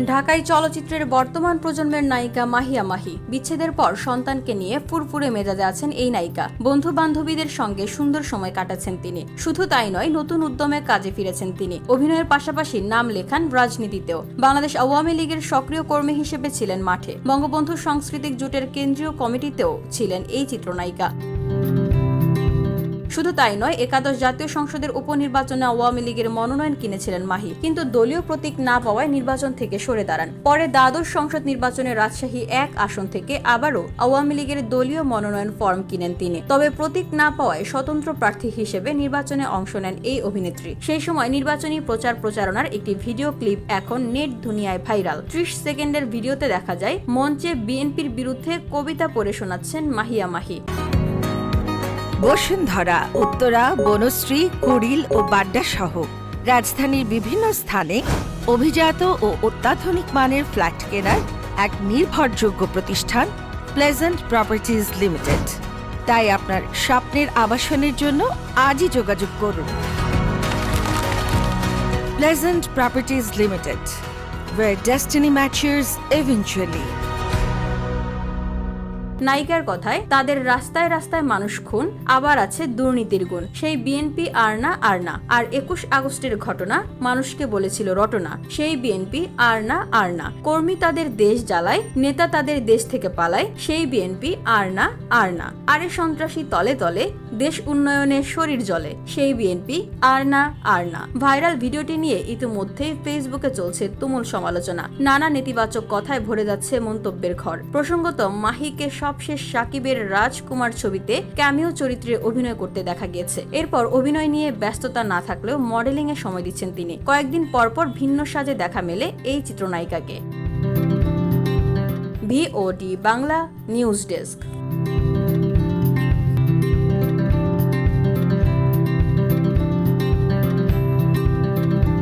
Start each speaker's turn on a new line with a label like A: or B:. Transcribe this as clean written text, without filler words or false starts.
A: ঢাকাই চলচ্চিত্রের বর্তমান প্রজন্মের নায়িকা মাহিয়া মাহি। বিচ্ছেদের পর সন্তানকে নিয়ে ফুরফুরে মেজাজে আছেন এই নায়িকা। বন্ধু বান্ধবীদের সঙ্গে সুন্দর সময় কাটাচ্ছেন তিনি। শুধু তাই নয়, নতুন উদ্যমে কাজে ফিরেছেন তিনি। অভিনয়ের পাশাপাশি নাম লেখান রাজনীতিতেও। বাংলাদেশ আওয়ামী লীগের সক্রিয় কর্মী হিসেবে ছিলেন মাঠে। বঙ্গবন্ধু সাংস্কৃতিক জোটের কেন্দ্রীয় কমিটিতেও ছিলেন এই চিত্রনায়িকা। শুধু তাই নয়, একাদশ জাতীয় সংসদের উপনির্বাচনে আওয়ামী লীগের মনোনয়ন কিনেছিলেন মাহি, কিন্তু দলীয় প্রতীক না পাওয়ায় নির্বাচন থেকে সরে দাঁড়ান। পরে দ্বাদশ সংসদ নির্বাচনে রাজশাহী 1 আসন থেকে আবারও আওয়ামী লীগের দলীয় মনোনয়ন ফর্ম কিনেন তিনি। তবে প্রতীক না পাওয়ায় স্বতন্ত্র প্রার্থী হিসেবে নির্বাচনে অংশ নেন এই অভিনেত্রী। সেই সময় নির্বাচনী প্রচারণার একটি ভিডিও ক্লিপ এখন নেট দুনিয়ায় ভাইরাল। 30 সেকেন্ডের ভিডিওতে দেখা যায় মঞ্চে বিএনপির বিরুদ্ধে কবিতা পড়ে শোনাচ্ছেন মাহিয়া মাহি।
B: বসুন্ধরা, উত্তরা, বনশ্রী, কুড়িল ও বাড্ডা সহ রাজধানীর বিভিন্ন স্থানে অভিজাত ও অত্যাধুনিক মানের ফ্ল্যাট কেনার এক নির্ভরযোগ্য প্রতিষ্ঠান প্লেজেন্ট প্রপার্টিজ লিমিটেড। তাই আপনার স্বপ্নের আবাসনের জন্য আজই যোগাযোগ করুন। Pleasant properties limited, where destiny matches eventually.
A: নায়িকার কথায়, তাদের রাস্তায় রাস্তায় মানুষ খুন, আবার আছে দুর্নীতির গুণ। সেই বিএনপি আর না। আর 21 আগস্টের ঘটনা মানুষকে বলেছিল রটনা। সেই বিএনপি আর না। কর্মী তাদের দেশ জ্বালায়, নেতা তাদের দেশ থেকে পালায়। সেই বিএনপি আর না। আরে সন্ত্রাসী তলে তলে, দেশ উন্নয়নে শরীর জ্বলে। সেই বিএনপি আর না। ভাইরাল ভিডিওটি নিয়ে ইতিমধ্যেই ফেসবুকে চলছে তুমুল সমালোচনা। নানা নেতিবাচক কথায় ভরে যাচ্ছে মন্তব্যের ঘর। প্রসঙ্গত, মাহিকে সবশেষ সাকিবের রাজকুমার ছবিতে ক্যামিও চরিত্রে অভিনয় করতে দেখা গিয়েছে। এরপর অভিনয় নিয়ে ব্যস্ততা না থাকলেও মডেলিং এ সময় দিচ্ছেন তিনি। কয়েকদিন পরপর ভিন্ন সাজে দেখা মেলে এই চিত্রনায়িকাকে। VOD Bangla news desk.